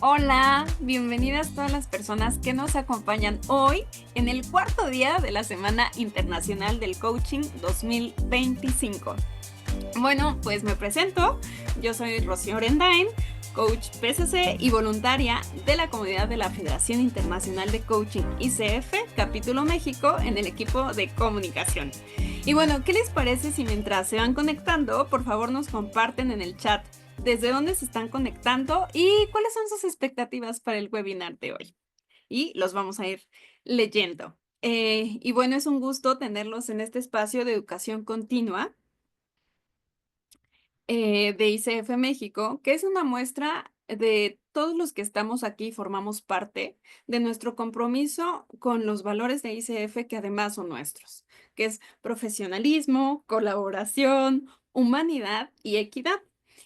Hola, bienvenidas todas las personas que nos acompañan hoy en el cuarto día de la Semana Internacional del Coaching 2025. Bueno, pues me presento, yo soy Rocío Orendain, coach PCC y voluntaria de la comunidad de la Federación Internacional de Coaching ICF, capítulo México, en el equipo de comunicación. Y bueno, ¿qué les parece si mientras se van conectando, por favor nos comparten en el chat desde dónde se están conectando y cuáles son sus expectativas para el webinar de hoy? Y los vamos a ir leyendo. Y bueno, es un gusto tenerlos en este espacio de educación continua de ICF México, que es una muestra de todos los que estamos aquí y formamos parte de nuestro compromiso con los valores de ICF que además son nuestros, que es profesionalismo, colaboración, humanidad y equidad.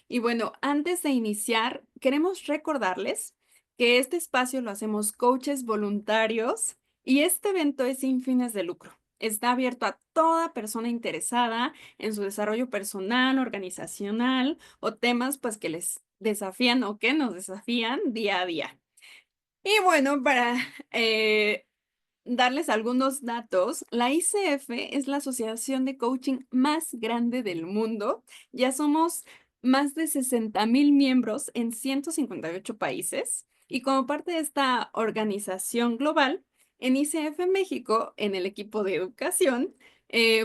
Y bueno, antes de iniciar, queremos recordarles que este espacio lo hacemos coaches voluntarios y este evento es sin fines de lucro. Está abierto a toda persona interesada en su desarrollo personal, organizacional o temas pues que les desafían o que nos desafían día a día. Y bueno, para darles algunos datos, la ICF es la asociación de coaching más grande del mundo. Ya somos más de 60,000 miembros en 158 países. Y como parte de esta organización global, en ICF México, en el equipo de educación,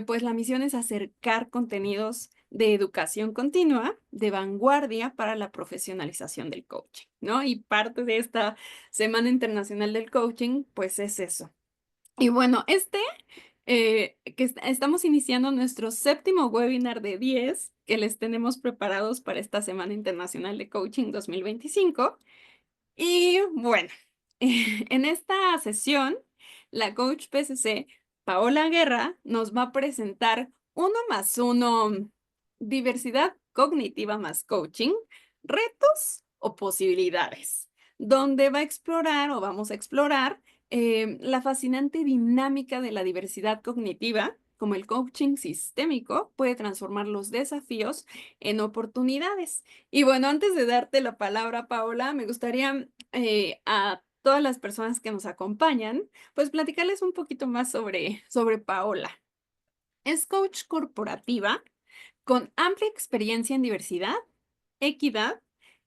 pues la misión es acercar contenidos de educación continua, de vanguardia para la profesionalización del coaching, ¿no? Y parte de esta Semana Internacional del Coaching, pues es eso. Y bueno, estamos iniciando nuestro séptimo webinar de 10 que les tenemos preparados para esta Semana Internacional de Coaching 2025. Y bueno, en esta sesión, la coach PCC, Paola Guerra, nos va a presentar uno más uno, diversidad cognitiva más coaching, retos o posibilidades, donde va a explorar o vamos a explorar la fascinante dinámica de la diversidad cognitiva, como el coaching sistémico puede transformar los desafíos en oportunidades. Y bueno, antes de darte la palabra, Paola, me gustaría a todas las personas que nos acompañan, pues platicarles un poquito más sobre Paola. Es coach corporativa con amplia experiencia en diversidad, equidad,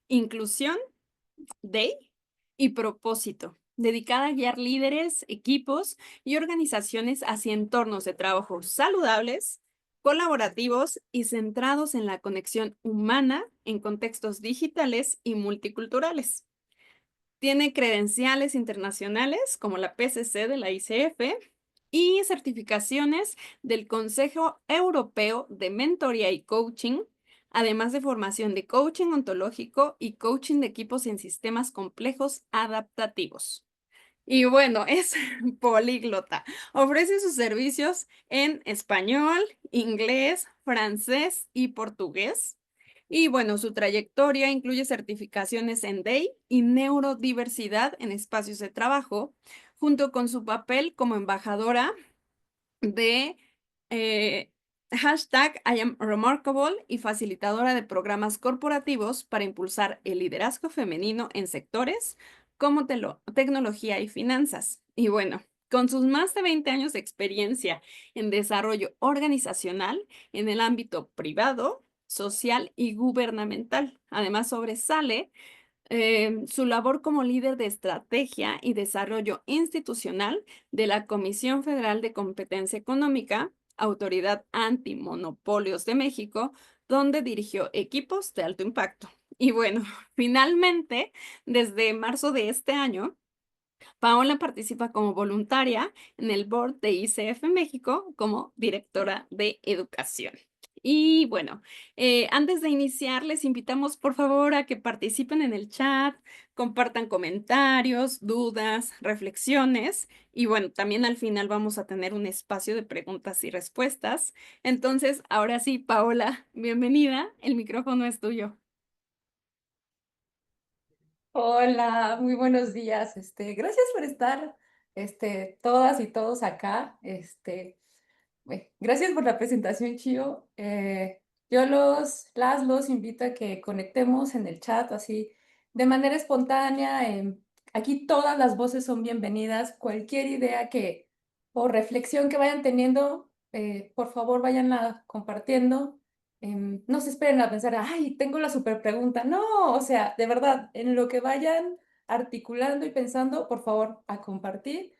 inclusión, DEI y propósito, dedicada a guiar líderes, equipos y organizaciones hacia entornos de trabajo saludables, colaborativos y centrados en la conexión humana en contextos digitales y multiculturales. Tiene credenciales internacionales como la PCC de la ICF y certificaciones del Consejo Europeo de Mentoría y Coaching, además de formación de coaching ontológico y coaching de equipos en sistemas complejos adaptativos. Y bueno, es políglota. Ofrece sus servicios en español, inglés, francés y portugués. Y bueno, su trayectoria incluye certificaciones en DEI y neurodiversidad en espacios de trabajo, junto con su papel como embajadora de eh, hashtag I am remarkable y facilitadora de programas corporativos para impulsar el liderazgo femenino en sectores como tecnología y finanzas. Y bueno, con sus más de 20 años de experiencia en desarrollo organizacional en el ámbito privado, social y gubernamental. Además, sobresale su labor como líder de estrategia y desarrollo institucional de la Comisión Federal de Competencia Económica, Autoridad Antimonopolios de México, donde dirigió equipos de alto impacto. Y bueno, finalmente, desde marzo de este año, Paola participa como voluntaria en el board de ICF México como directora de educación. Y bueno, antes de iniciar, les invitamos por favor a que participen en el chat, compartan comentarios, dudas, reflexiones y bueno, también al final vamos a tener un espacio de preguntas y respuestas. Entonces, ahora sí, Paola, bienvenida, el micrófono es tuyo. Hola, muy buenos días. Gracias por estar, todas y todos acá. Gracias por la presentación, Chio. Yo los invito a que conectemos en el chat, así de manera espontánea. Aquí todas las voces son bienvenidas. Cualquier idea que o reflexión que vayan teniendo, por favor, vayanla compartiendo. No se esperen a pensar, ay, tengo la super pregunta. No, o sea, de verdad, en lo que vayan articulando y pensando, por favor, a compartir.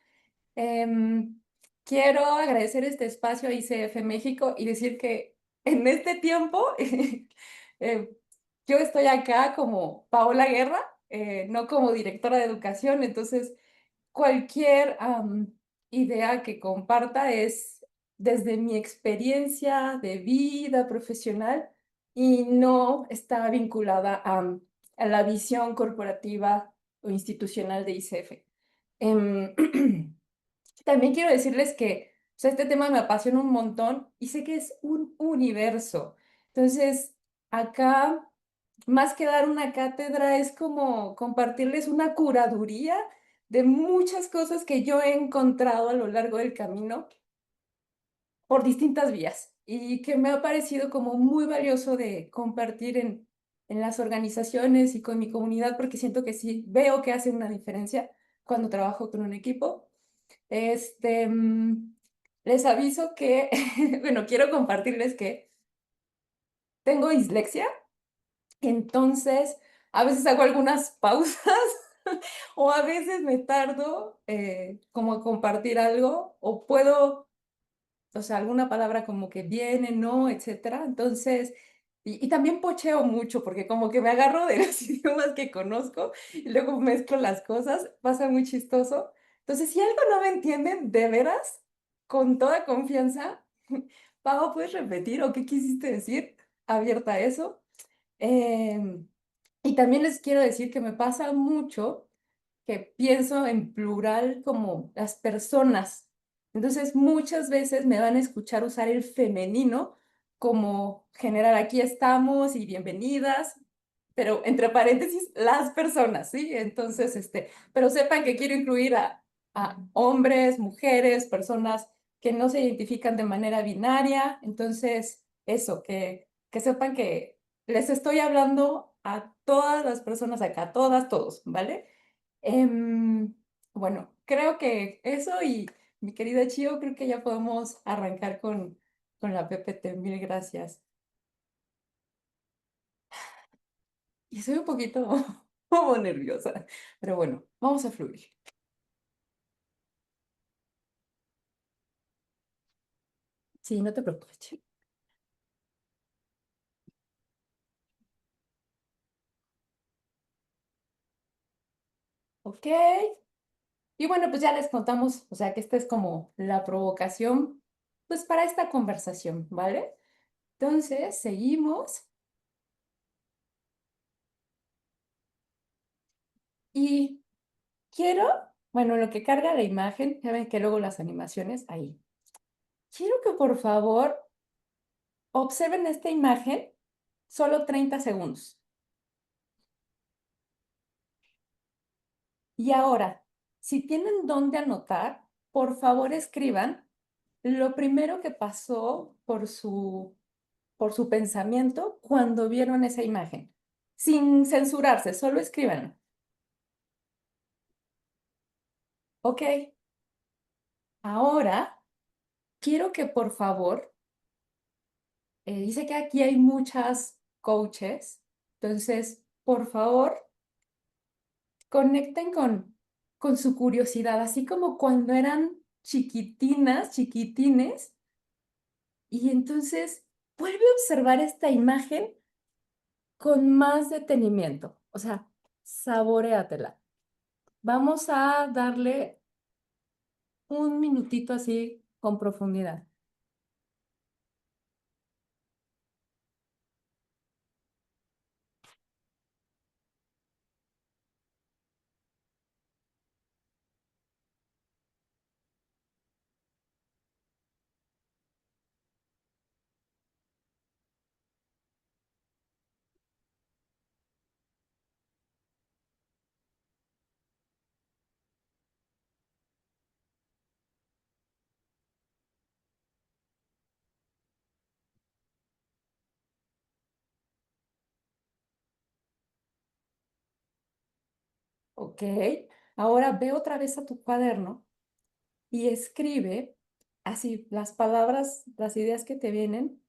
Em, Quiero agradecer este espacio a ICF México y decir que en este tiempo eh, yo estoy acá como Paola Guerra, no como directora de educación. Entonces cualquier idea que comparta es desde mi experiencia de vida profesional y no está vinculada a la visión corporativa o institucional de ICF. Em, También quiero decirles que, o sea, este tema me apasiona un montón y sé que es un universo. Entonces, acá, más que dar una cátedra, es como compartirles una curaduría de muchas cosas que yo he encontrado a lo largo del camino por distintas vías y que me ha parecido como muy valioso de compartir en las organizaciones y con mi comunidad, porque siento que sí veo que hace una diferencia cuando trabajo con un equipo. Este, Les aviso que, bueno, quiero compartirles que tengo dislexia, entonces a veces hago algunas pausas o a veces me tardo como a compartir algo o puedo, o sea, alguna palabra como que viene, no, etcétera. Entonces, y también pocheo mucho porque como que me agarro de los idiomas que conozco y luego mezclo las cosas, pasa muy chistoso. Entonces, si algo no me entienden, de veras, con toda confianza, Pau, ¿puedes repetir o qué quisiste decir? Abierta a eso. Em, y también les quiero decir que me pasa mucho que pienso en plural como las personas. Entonces, muchas veces me van a escuchar usar el femenino como general, aquí estamos y bienvenidas, pero entre paréntesis, las personas, ¿sí? Entonces, pero sepan que quiero incluir a hombres, mujeres, personas que no se identifican de manera binaria. Entonces, eso, que sepan que les estoy hablando a todas las personas acá, todas, todos, ¿vale? Em, bueno, creo que eso y mi querida Chio, creo que ya podemos arrancar con la PPT. Mil gracias. Y estoy un poquito como nerviosa, pero bueno, vamos a fluir. Sí, no te preocupes, Chio. Ok. Y bueno, pues ya les contamos, o sea, que esta es como la provocación, pues para esta conversación, ¿vale? Entonces, seguimos y quiero, bueno, lo que carga la imagen, ya ven que luego las animaciones, ahí. Quiero que por favor observen esta imagen solo 30 segundos. Y ahora, si tienen dónde anotar, por favor escriban lo primero que pasó por su pensamiento cuando vieron esa imagen. Sin censurarse, solo escriban. Ok, ahora quiero que por favor, dice que aquí hay muchas coaches, entonces, por favor, conecten con su curiosidad, así como cuando eran chiquitinas, chiquitines, y entonces vuelve a observar esta imagen con más detenimiento, o sea, saboréatela. Vamos a darle un minutito así con profundidad. Ok, ahora ve otra vez a tu cuaderno y escribe así las palabras, las ideas que te vienen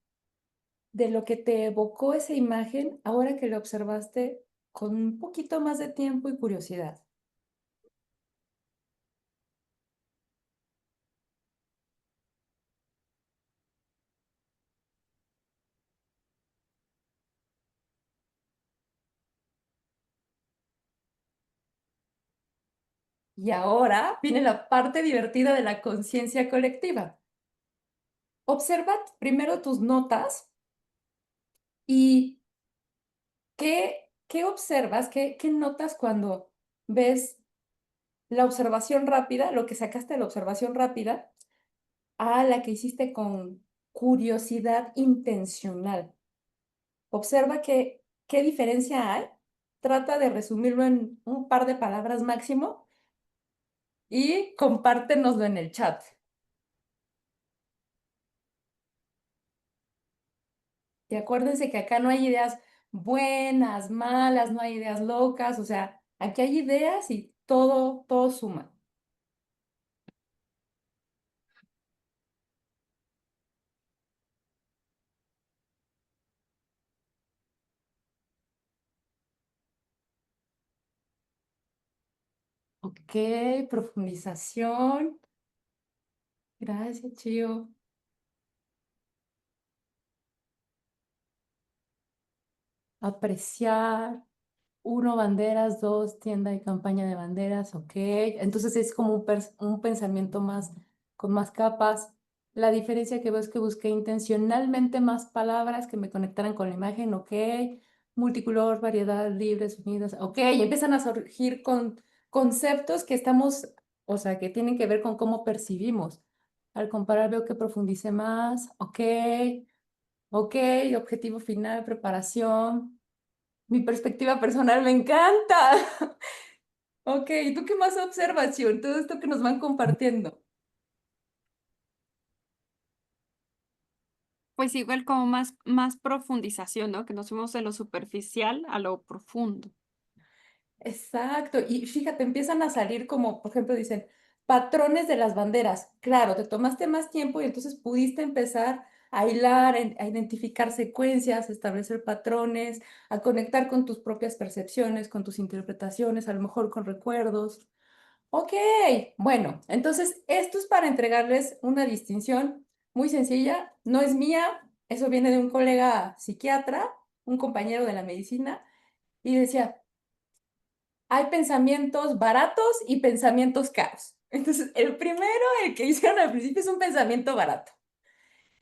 de lo que te evocó esa imagen ahora que lo observaste con un poquito más de tiempo y curiosidad. Y ahora viene la parte divertida de la conciencia colectiva. Observa primero tus notas y qué observas, qué notas cuando ves la observación rápida, lo que sacaste de la observación rápida, a la que hiciste con curiosidad intencional. Observa qué diferencia hay. Trata de resumirlo en un par de palabras máximo y compártenoslo en el chat. Y acuérdense que acá no hay ideas buenas, malas, no hay ideas locas, o sea, aquí hay ideas y todo suma. Ok, profundización. Gracias, Chio. Apreciar. Uno, banderas, dos, tienda y campaña de banderas, ok. Entonces es como un pensamiento más, con más capas. La diferencia que veo es que busqué intencionalmente más palabras que me conectaran con la imagen, ok. Multicolor, variedad, libres, unidas, ok. Y empiezan a surgir con conceptos que estamos, o sea, que tienen que ver con cómo percibimos. Al comparar veo que profundicé más, ok. Ok, objetivo final, preparación. Mi perspectiva personal me encanta. Ok, ¿y tú qué más observación? Todo esto que nos van compartiendo. Pues igual como más profundización, ¿no? Que nos fuimos de lo superficial a lo profundo. Exacto, y fíjate, empiezan a salir como, por ejemplo, dicen, patrones de las banderas. Claro, te tomaste más tiempo y entonces pudiste empezar a hilar, a identificar secuencias, a establecer patrones, a conectar con tus propias percepciones, con tus interpretaciones, a lo mejor con recuerdos. Ok, bueno, entonces esto es para entregarles una distinción muy sencilla. No es mía, eso viene de un colega psiquiatra, un compañero de la medicina, y decía, hay pensamientos baratos y pensamientos caros. Entonces, el primero, el que hicieron al principio, es un pensamiento barato.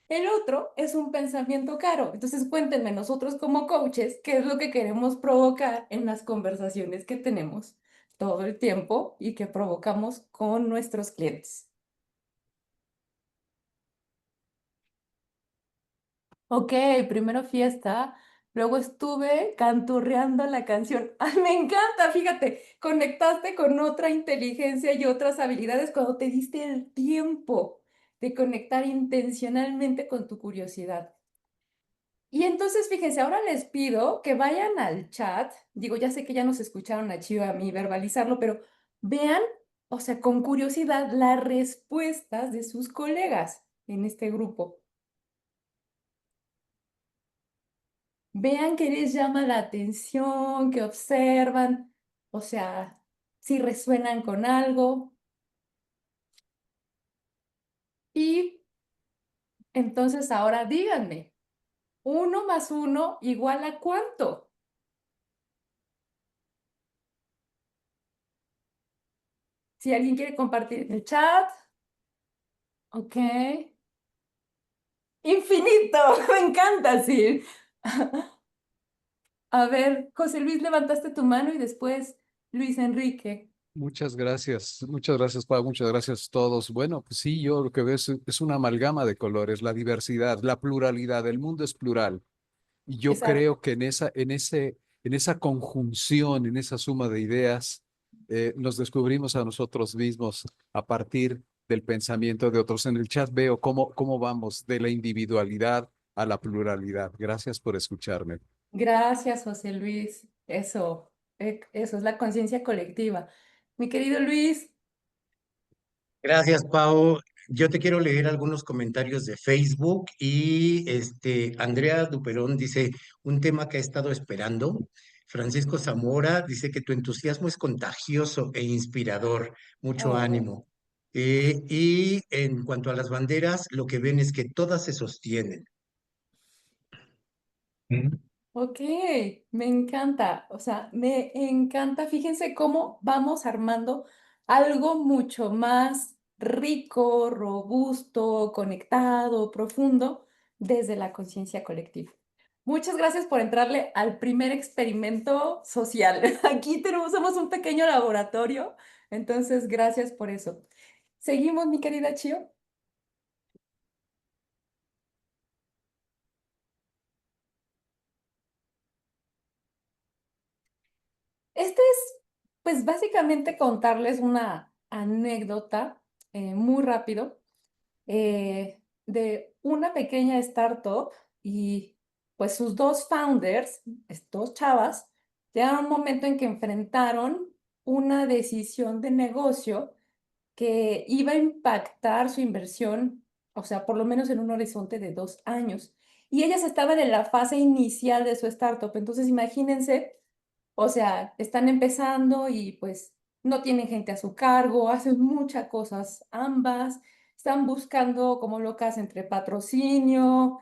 El otro es un pensamiento caro. Entonces, cuéntenme nosotros como coaches, qué es lo que queremos provocar en las conversaciones que tenemos todo el tiempo y que provocamos con nuestros clientes. Ok, primero fiesta, luego estuve canturreando la canción. ¡Ay, me encanta! Fíjate, conectaste con otra inteligencia y otras habilidades cuando te diste el tiempo de conectar intencionalmente con tu curiosidad. Y entonces, fíjense, ahora les pido que vayan al chat. Digo, ya sé que ya nos escucharon a Chio y a mí verbalizarlo, pero vean, o sea, con curiosidad, las respuestas de sus colegas en este grupo. Vean qué les llama la atención, qué observan, o sea, si resuenan con algo. Y entonces ahora díganme, ¿uno más uno igual a cuánto? Si alguien quiere compartir en el chat, ok. Infinito, me encanta, sí. A ver, José Luis, levantaste tu mano y después Luis Enrique. Muchas gracias, Pau, muchas gracias a todos. Bueno, pues sí, yo lo que veo es una amalgama de colores, la diversidad, la pluralidad, el mundo es plural. Y yo Exacto. creo que en esa conjunción, en esa suma de ideas, nos descubrimos a nosotros mismos a partir del pensamiento de otros. En el chat veo cómo vamos de la individualidad a la pluralidad. Gracias por escucharme. Gracias, José Luis. Eso. Eso es la conciencia colectiva. Mi querido Luis, Gracias, Pau. Yo te quiero leer algunos comentarios de Facebook y Andrea Duperón dice un tema que ha estado esperando. Francisco Zamora dice que tu entusiasmo es contagioso e inspirador. Mucho oh, ánimo. Y en cuanto a las banderas, lo que ven es que todas se sostienen. ok, me encanta, o sea, me encanta. Fíjense cómo vamos armando algo mucho más rico, robusto, conectado, profundo desde la conciencia colectiva. Muchas gracias por entrarle al primer experimento social. Aquí somos un pequeño laboratorio, entonces gracias por eso. Seguimos, mi querida Chio. Este es, pues básicamente contarles una anécdota muy rápido de una pequeña startup y pues sus dos founders, dos chavas, llegaron a un momento en que enfrentaron una decisión de negocio que iba a impactar su inversión, o sea, por lo menos en un horizonte de 2 años. Y ellas estaban en la fase inicial de su startup. Entonces, imagínense, o sea, están empezando y pues no tienen gente a su cargo, hacen muchas cosas ambas, están buscando como locas entre patrocinio,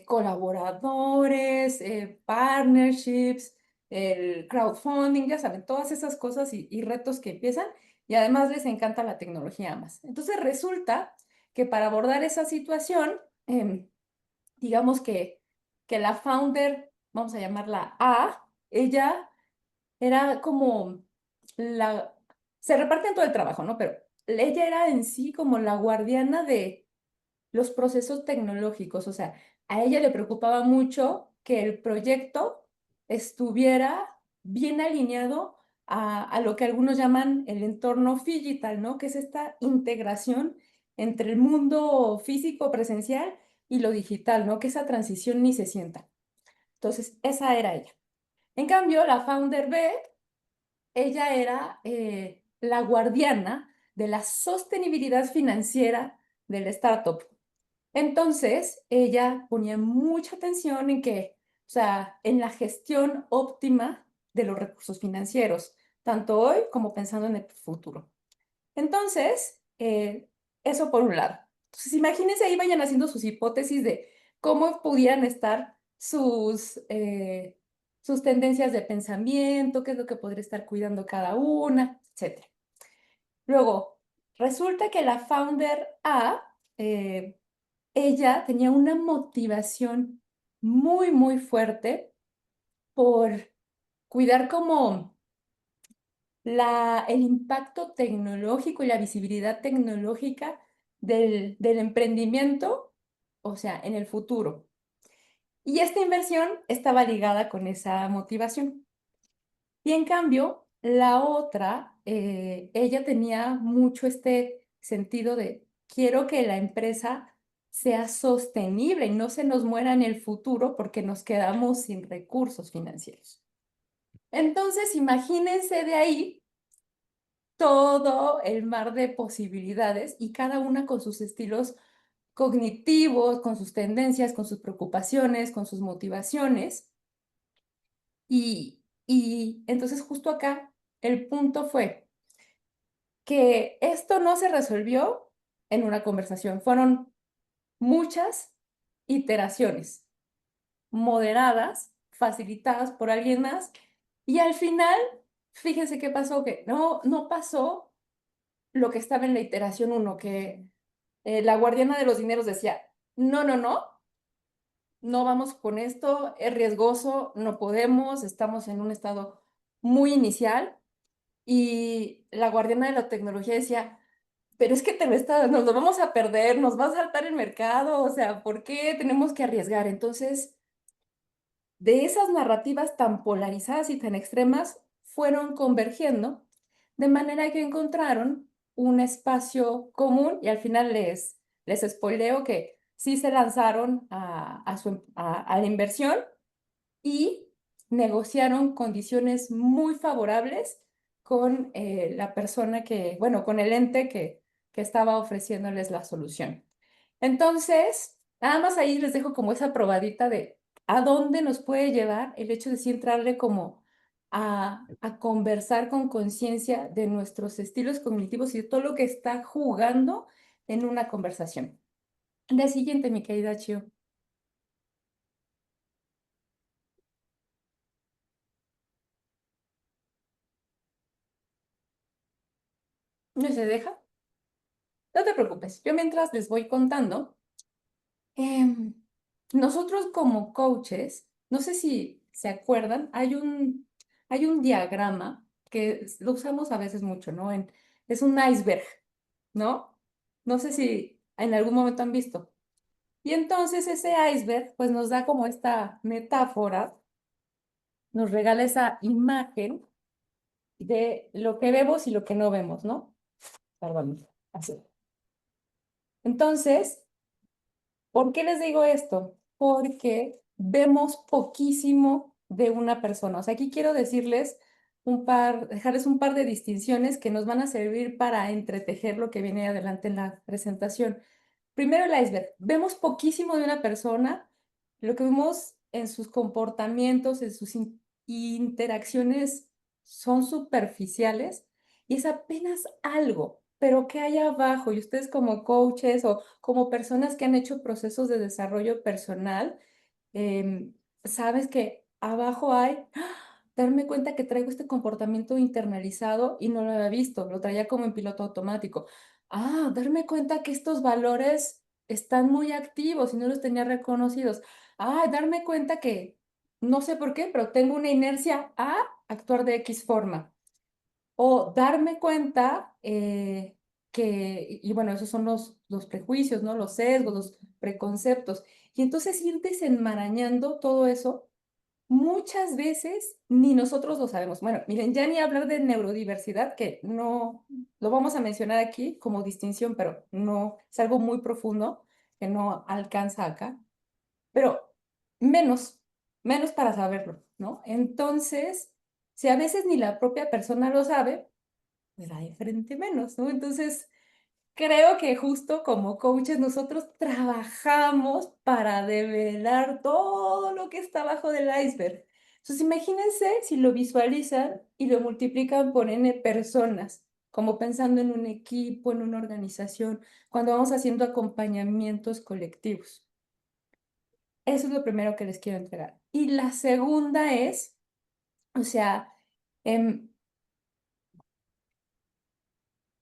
colaboradores, partnerships, el crowdfunding, ya saben, todas esas cosas y retos que empiezan y además les encanta la tecnología más. Entonces resulta que para abordar esa situación, digamos que la founder, vamos a llamarla A, ella era como la, se reparten todo el trabajo, ¿no? Pero ella era en sí como la guardiana de los procesos tecnológicos, o sea, a ella le preocupaba mucho que el proyecto estuviera bien alineado a lo que algunos llaman el entorno digital, ¿no? Que es esta integración entre el mundo físico presencial y lo digital, ¿no? Que esa transición ni se sienta. Entonces, esa era ella. En cambio, la founder B, ella era la guardiana de la sostenibilidad financiera del startup. Entonces, ella ponía mucha atención en que, o sea, en la gestión óptima de los recursos financieros, tanto hoy como pensando en el futuro. Entonces, eso por un lado. Entonces, imagínense ahí vayan haciendo sus hipótesis de cómo pudieran estar sus tendencias de pensamiento, qué es lo que podría estar cuidando cada una, etc. Luego, resulta que la founder A, ella tenía una motivación muy, muy fuerte por cuidar como el impacto tecnológico y la visibilidad tecnológica del emprendimiento, o sea, en el futuro. Y esta inversión estaba ligada con esa motivación. Y en cambio, la otra, ella tenía mucho este sentido de quiero que la empresa sea sostenible y no se nos muera en el futuro porque nos quedamos sin recursos financieros. Entonces, imagínense de ahí todo el mar de posibilidades y cada una con sus estilos cognitivos, con sus tendencias, con sus preocupaciones, con sus motivaciones. Y entonces justo acá el punto fue que esto no se resolvió en una conversación, fueron muchas iteraciones moderadas, facilitadas por alguien más, y al final, fíjense qué pasó, que no pasó lo que estaba en la iteración 1, que la guardiana de los dineros decía, no vamos con esto, es riesgoso, no podemos, estamos en un estado muy inicial. Y la guardiana de la tecnología decía, pero es que nos lo vamos a perder, nos va a saltar el mercado, o sea, ¿por qué tenemos que arriesgar? Entonces, de esas narrativas tan polarizadas y tan extremas, fueron convergiendo, de manera que encontraron un espacio común y al final les spoileo que sí se lanzaron a la inversión y negociaron condiciones muy favorables con la persona que, bueno, con el ente que estaba ofreciéndoles la solución. Entonces, nada más ahí les dejo como esa probadita de a dónde nos puede llevar el hecho de sí entrarle como a conversar con conciencia de nuestros estilos cognitivos y de todo lo que está jugando en una conversación. La siguiente, mi querida Chio. ¿No se deja? No te preocupes, yo mientras les voy contando. Em, Nosotros como coaches, no sé si se acuerdan, hay un diagrama que lo usamos a veces mucho, ¿no? Es un iceberg, ¿no? No sé si en algún momento han visto. Y entonces ese iceberg pues nos da como esta metáfora, nos regala esa imagen de lo que vemos y lo que no vemos, ¿no? Perdón, así. Entonces, ¿por qué les digo esto? Porque vemos poquísimo de una persona. O sea, aquí quiero decirles dejarles un par de distinciones que nos van a servir para entretejer lo que viene adelante en la presentación. Primero el iceberg. Vemos poquísimo de una persona, lo que vemos en sus comportamientos, en sus interacciones son superficiales y es apenas algo, pero ¿qué hay abajo? Y ustedes como coaches o como personas que han hecho procesos de desarrollo personal, sabes que abajo hay darme cuenta que traigo este comportamiento internalizado y no lo había visto, lo traía como en piloto automático. Darme cuenta que estos valores están muy activos y no los tenía reconocidos. Darme cuenta que no sé por qué, pero tengo una inercia a actuar de X forma. O darme cuenta y bueno, esos son los prejuicios, ¿no? Los sesgos, los preconceptos. Y entonces ir desenmarañando todo eso muchas veces ni nosotros lo sabemos. Bueno, miren, ya ni hablar de neurodiversidad, que no lo vamos a mencionar aquí como distinción, pero no es algo muy profundo que no alcanza acá, pero menos, menos para saberlo, ¿no? Entonces, si a veces ni la propia persona lo sabe, pues da de frente menos, ¿no? Entonces, creo que justo como coaches nosotros trabajamos para develar todo lo que está abajo del iceberg. Entonces imagínense si lo visualizan y lo multiplican por n personas, como pensando en un equipo, en una organización, cuando vamos haciendo acompañamientos colectivos. Eso es lo primero que les quiero entregar. Y la segunda es, o sea,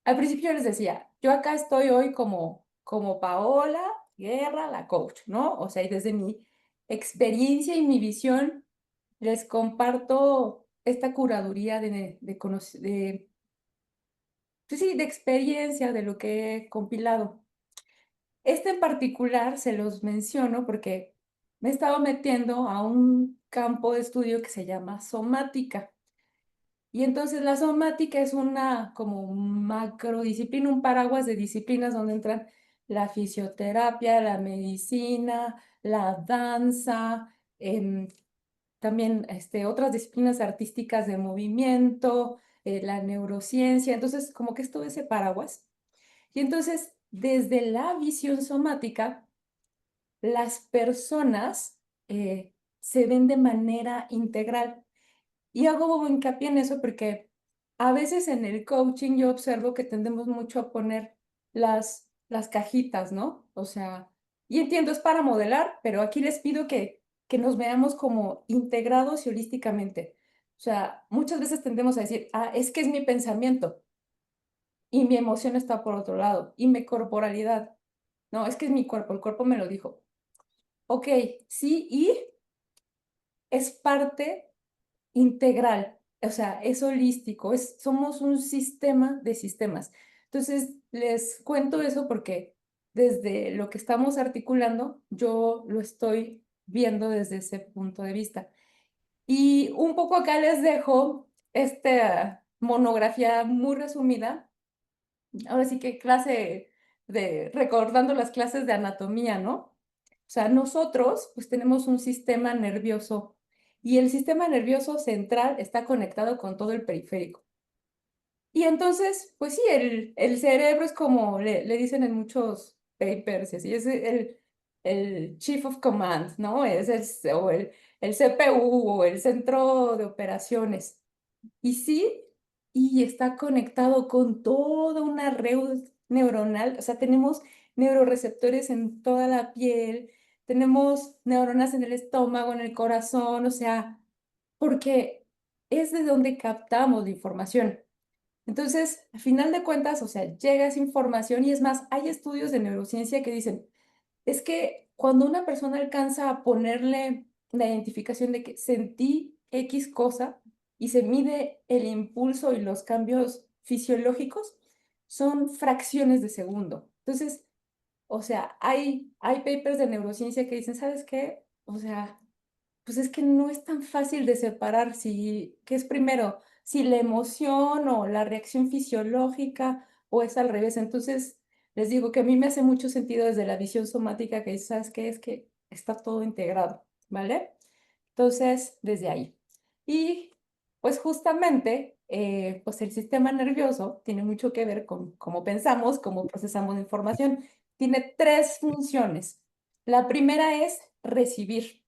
al principio yo les decía, yo acá estoy hoy como Paola Guerra, la coach, ¿no? O sea, y desde mi experiencia y mi visión les comparto esta curaduría pues sí, de experiencia, de lo que he compilado. Este en particular se los menciono porque me he estado metiendo a un campo de estudio que se llama somática. Y entonces la somática es una como macrodisciplina, un paraguas de disciplinas donde entran la fisioterapia, la medicina, la danza, también otras disciplinas artísticas de movimiento, la neurociencia. Entonces, como que es todo ese paraguas. Y entonces, desde la visión somática, las personas se ven de manera integral. Y hago hincapié en eso porque a veces en el coaching yo observo que tendemos mucho a poner las cajitas, ¿no? O sea, y entiendo, es para modelar, pero aquí les pido que nos veamos como integrados y holísticamente. O sea, muchas veces tendemos a decir, es que es mi pensamiento y mi emoción está por otro lado y mi corporalidad. No, es que es mi cuerpo, el cuerpo me lo dijo. Ok, sí, y es parte integral, o sea, es holístico, somos un sistema de sistemas. Entonces, les cuento eso porque desde lo que estamos articulando, yo lo estoy viendo desde ese punto de vista. Y un poco acá les dejo esta monografía muy resumida. Ahora sí que clase recordando las clases de anatomía, ¿no? O sea, nosotros pues tenemos un sistema nervioso y el sistema nervioso central está conectado con todo el periférico. Y entonces, pues sí, el cerebro es como le dicen en muchos papers, y así, es el Chief of Command, ¿no? Es el CPU o el centro de operaciones. Y sí, y está conectado con toda una red neuronal, o sea, tenemos neuroreceptores en toda la piel, tenemos neuronas en el estómago, en el corazón, o sea, porque es de donde captamos la información. Entonces, al final de cuentas, o sea, llega esa información y es más, hay estudios de neurociencia que dicen, es que cuando una persona alcanza a ponerle la identificación de que sentí X cosa y se mide el impulso y los cambios fisiológicos, son fracciones de segundo. Entonces, o sea, hay papers de neurociencia que dicen, ¿sabes qué? O sea, pues es que no es tan fácil de separar si, ¿qué es primero? Si la emoción o la reacción fisiológica o es al revés. Entonces, les digo que a mí me hace mucho sentido desde la visión somática que ¿sabes qué? Es que está todo integrado, ¿vale? Entonces, desde ahí. Y pues justamente, pues el sistema nervioso tiene mucho que ver con cómo pensamos, cómo procesamos información. Tiene tres funciones. La primera es recibir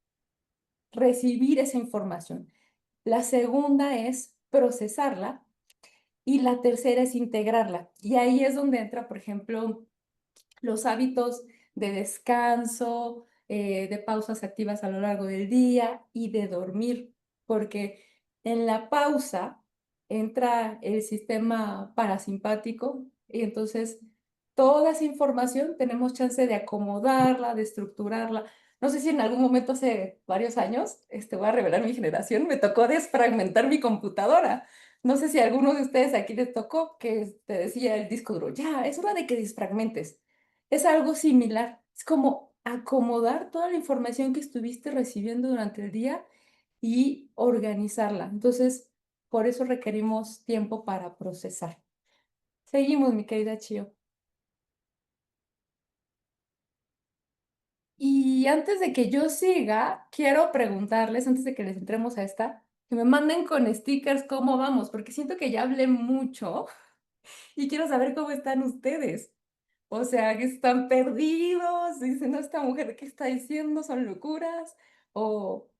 esa información. La segunda es procesarla y la tercera es integrarla. Y ahí es donde entra, por ejemplo, los hábitos de descanso, de pausas activas a lo largo del día y de dormir, porque en la pausa entra el sistema parasimpático y entonces toda esa información tenemos chance de acomodarla, de estructurarla. No sé si en algún momento hace varios años, voy a revelar mi generación, me tocó desfragmentar mi computadora. No sé si a alguno de ustedes aquí les tocó que te decía el disco duro, ya, es hora de que desfragmentes. Es algo similar. Es como acomodar toda la información que estuviste recibiendo durante el día y organizarla. Entonces, por eso requerimos tiempo para procesar. Seguimos, mi querida Chio. Y antes de que yo siga, quiero preguntarles, antes de que les entremos a esta, que me manden con stickers cómo vamos, porque siento que ya hablé mucho y quiero saber cómo están ustedes. O sea, que están perdidos, dicen, no, esta mujer, ¿qué está diciendo? ¿Son locuras? O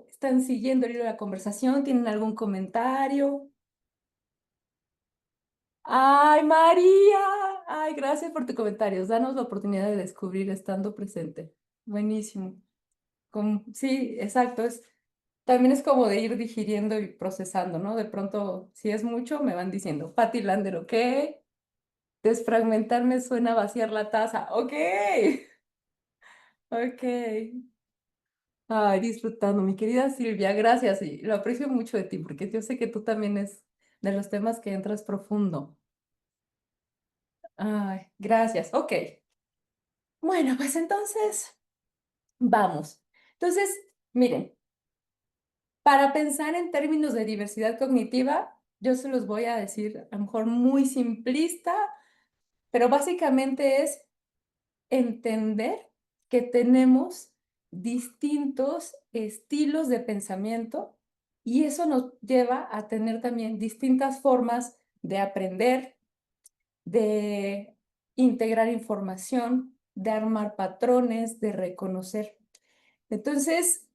están siguiendo el hilo de la conversación, ¿tienen algún comentario? ¡Ay, María! ¡Ay, gracias por tu comentario! Danos la oportunidad de descubrir estando presente. Buenísimo. Sí, exacto. También es como de ir digiriendo y procesando, ¿no? De pronto, si es mucho, me van diciendo, Patti Lander, ¿ok? Desfragmentarme suena a vaciar la taza. Ok, ok. Ay, disfrutando, mi querida Silvia, gracias y lo aprecio mucho de ti porque yo sé que tú también es de los temas que entras profundo. Ay, gracias. Ok. Bueno, pues entonces, vamos. Entonces, miren, para pensar en términos de diversidad cognitiva, yo se los voy a decir a lo mejor muy simplista, pero básicamente es entender que tenemos distintos estilos de pensamiento y eso nos lleva a tener también distintas formas de aprender, de integrar información, de armar patrones, de reconocer. Entonces,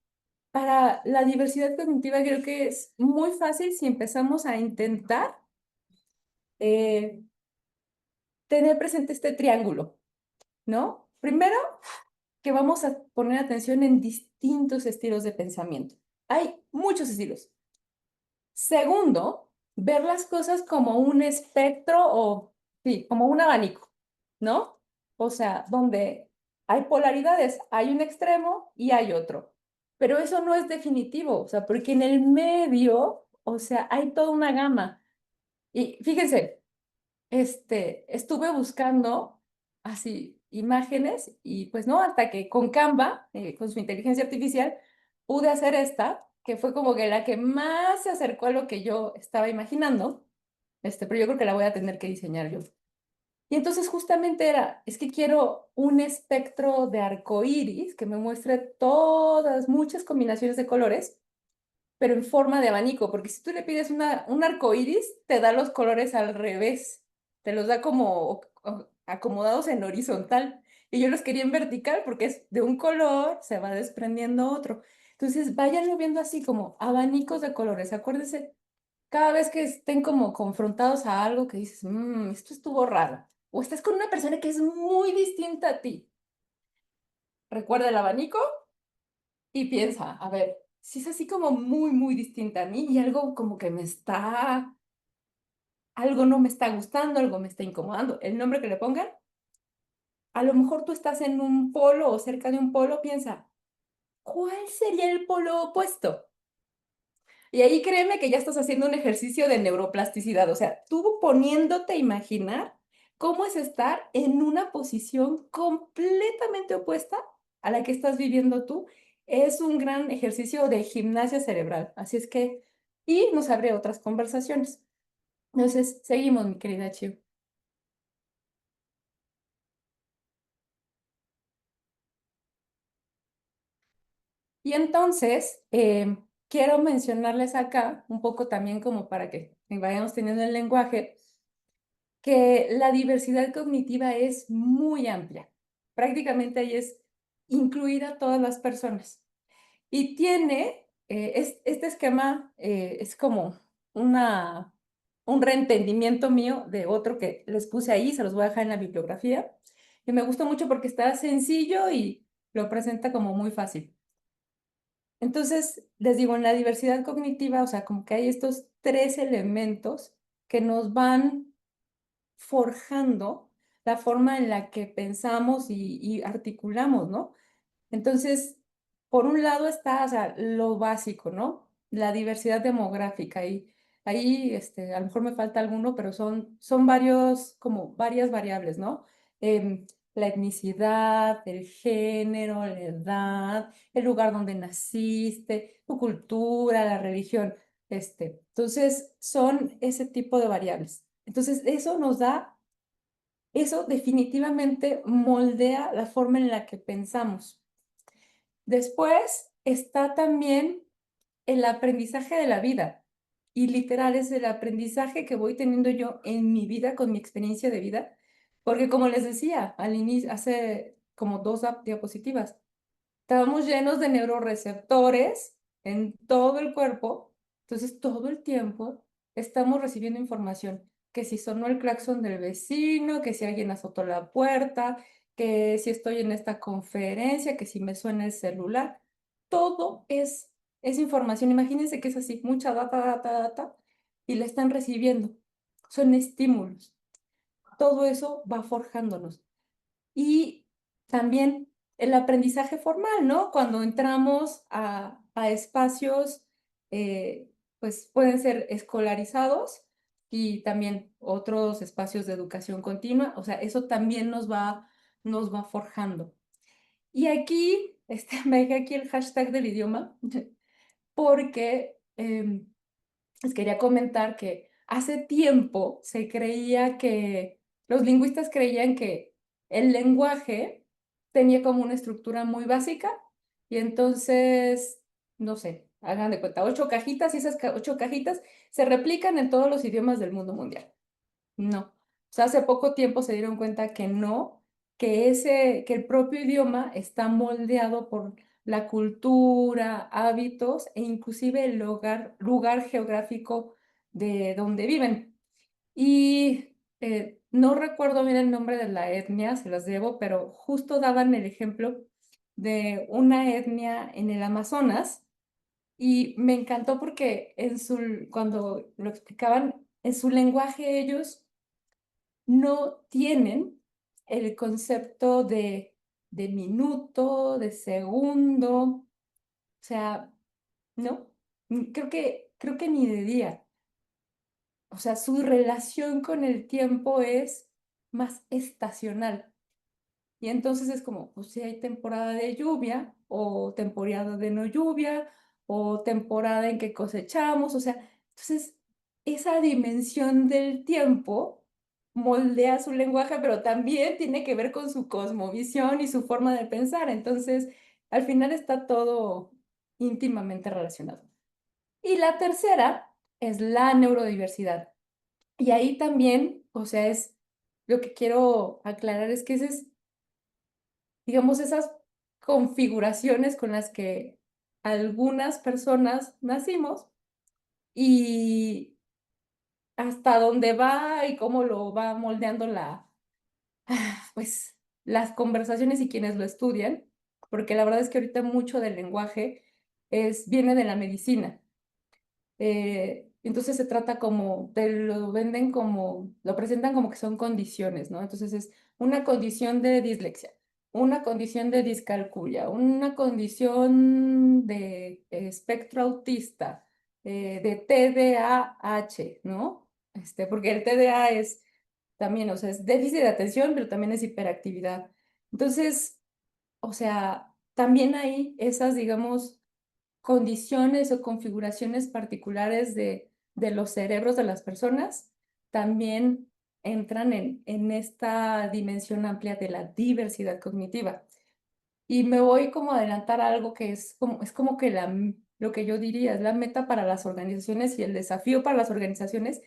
para la diversidad cognitiva creo que es muy fácil si empezamos a intentar eh, tener presente este triángulo, ¿no? Primero, que vamos a poner atención en distintos estilos de pensamiento. Hay muchos estilos. Segundo, ver las cosas como un espectro o, sí, como un abanico, ¿no? O sea, donde hay polaridades, hay un extremo y hay otro. Pero eso no es definitivo, o sea, porque en el medio, o sea, hay toda una gama. Y fíjense, estuve buscando así imágenes y pues no, hasta que con Canva, con su inteligencia artificial, pude hacer esta, que fue como que la que más se acercó a lo que yo estaba imaginando, pero yo creo que la voy a tener que diseñar yo. Y entonces justamente es que quiero un espectro de arco iris que me muestre todas, muchas combinaciones de colores pero en forma de abanico, porque si tú le pides un arco iris, te da los colores al revés, te los da como acomodados en horizontal. Y yo los quería en vertical porque es de un color, se va desprendiendo otro. Entonces, váyanlo viendo así como abanicos de colores. Acuérdense, cada vez que estén como confrontados a algo que dices, esto estuvo raro, o estás con una persona que es muy distinta a ti, recuerda el abanico y piensa, a ver, si es así como muy, muy distinta a mí y algo como que algo no me está gustando, algo me está incomodando, el nombre que le pongan, a lo mejor tú estás en un polo o cerca de un polo, piensa, ¿cuál sería el polo opuesto? Y ahí créeme que ya estás haciendo un ejercicio de neuroplasticidad, o sea, tú poniéndote a imaginar cómo es estar en una posición completamente opuesta a la que estás viviendo tú, es un gran ejercicio de gimnasia cerebral. Así es que, y nos abre otras conversaciones. Entonces, seguimos, mi querida Chiu. Y entonces, quiero mencionarles acá, un poco también como para que vayamos teniendo el lenguaje, que la diversidad cognitiva es muy amplia. Prácticamente ahí es incluir a todas las personas. Y tiene, este esquema es como un reentendimiento mío de otro que les puse ahí, se los voy a dejar en la bibliografía. Y me gustó mucho porque está sencillo y lo presenta como muy fácil. Entonces, les digo, en la diversidad cognitiva, o sea, como que hay estos tres elementos que nos van forjando la forma en la que pensamos y articulamos, ¿no? Entonces, por un lado está, o sea, lo básico, ¿no? La diversidad demográfica y ahí, a lo mejor me falta alguno, pero son varios, como varias variables, ¿no? La etnicidad, el género, la edad, el lugar donde naciste, tu cultura, la religión, Entonces, son ese tipo de variables. Entonces, eso definitivamente moldea la forma en la que pensamos. Después está también el aprendizaje de la vida. Y literal es el aprendizaje que voy teniendo yo en mi vida, con mi experiencia de vida. Porque como les decía al inicio, hace como dos diapositivas, estábamos llenos de neuroreceptores en todo el cuerpo, entonces todo el tiempo estamos recibiendo información, que si sonó el claxon del vecino, que si alguien azotó la puerta, que si estoy en esta conferencia, que si me suena el celular, todo es información. Imagínense que es así, mucha data, data, data, y la están recibiendo. Son estímulos. Todo eso va forjándonos. Y también el aprendizaje formal, ¿no? Cuando entramos a espacios, pues pueden ser escolarizados y también otros espacios de educación continua, o sea, eso también nos va forjando. Y aquí, me dejé aquí el hashtag del idioma, porque les quería comentar que hace tiempo se creía que, los lingüistas creían que el lenguaje tenía como una estructura muy básica y entonces, no sé, hagan de cuenta, 8 cajitas y esas 8 cajitas se replican en todos los idiomas del mundo mundial. No. O sea, hace poco tiempo se dieron cuenta que no, que el propio idioma está moldeado por la cultura, hábitos e inclusive el lugar geográfico de donde viven. Y no recuerdo bien el nombre de la etnia, se las debo, pero justo daban el ejemplo de una etnia en el Amazonas y me encantó porque cuando lo explicaban, en su lenguaje ellos no tienen el concepto de minuto, de segundo, o sea, ¿no? Creo que ni de día. O sea, su relación con el tiempo es más estacional. Y entonces es como, pues si hay temporada de lluvia o temporada de no lluvia o temporada en que cosechamos, o sea, entonces esa dimensión del tiempo moldea su lenguaje, pero también tiene que ver con su cosmovisión y su forma de pensar. Entonces, al final está todo íntimamente relacionado. Y la tercera es la neurodiversidad. Y ahí también, o sea, es lo que quiero aclarar es que ese es, digamos, esas configuraciones con las que algunas personas nacimos y hasta dónde va y cómo lo va moldeando pues, las conversaciones y quienes lo estudian, porque la verdad es que ahorita mucho del lenguaje viene de la medicina. Entonces se trata como, te lo venden como, lo presentan como que son condiciones, ¿no? Entonces es una condición de dislexia, una condición de discalculia, una condición de espectro autista, de TDAH, ¿no? Porque el TDA es también, o sea, es déficit de atención, pero también es hiperactividad. Entonces, o sea, también hay esas, digamos, condiciones o configuraciones particulares de los cerebros de las personas, también entran en esta dimensión amplia de la diversidad cognitiva. Y me voy como a adelantar a algo que es como que lo que yo diría es la meta para las organizaciones y el desafío para las organizaciones,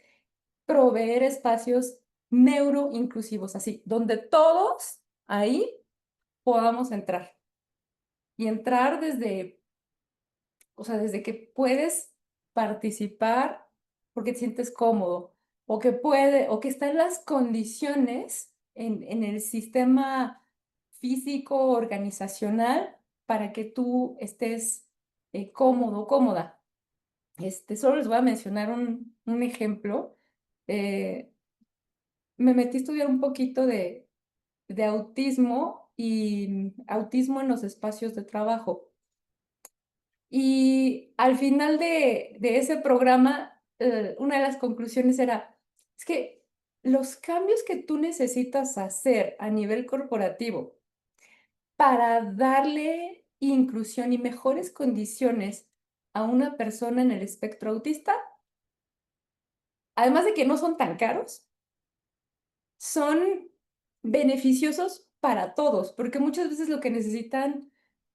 proveer espacios neuroinclusivos, así, donde todos ahí podamos entrar. Y entrar desde, o sea, desde que puedes participar porque te sientes cómodo, o que están las condiciones en el sistema físico, organizacional, para que tú estés cómodo, cómoda. Solo les voy a mencionar un ejemplo. Eh, Me metí a estudiar un poquito de autismo y autismo en los espacios de trabajo. Y al final de ese programa, una de las conclusiones era, es que los cambios que tú necesitas hacer a nivel corporativo para darle inclusión y mejores condiciones a una persona en el espectro autista, además de que no son tan caros, son beneficiosos para todos, porque muchas veces lo que necesitan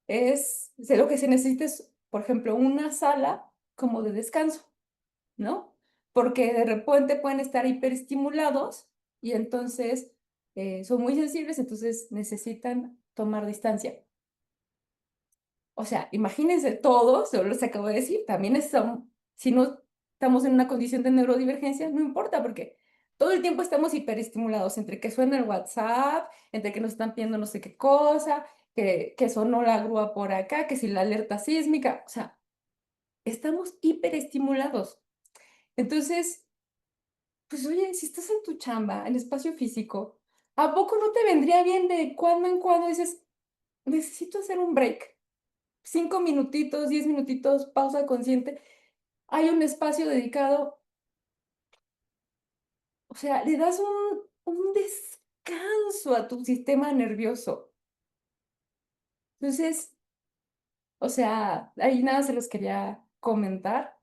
lo que se necesita es, por ejemplo, una sala como de descanso, ¿no? Porque de repente pueden estar hiperestimulados y entonces son muy sensibles, entonces necesitan tomar distancia. O sea, imagínense todos, yo les acabo de decir, también si no estamos en una condición de neurodivergencia, no importa, porque todo el tiempo estamos hiperestimulados, entre que suena el WhatsApp, entre que nos están pidiendo no sé qué cosa, que sonó la grúa por acá, que si la alerta sísmica, o sea, estamos hiperestimulados. Entonces, pues oye, si estás en tu chamba, en espacio físico, ¿a poco no te vendría bien de cuando en cuando dices, necesito hacer un break? 5 minutitos, 10 minutitos, pausa consciente. Hay un espacio dedicado, o sea, le das un descanso a tu sistema nervioso. Entonces, o sea, ahí nada se los quería comentar.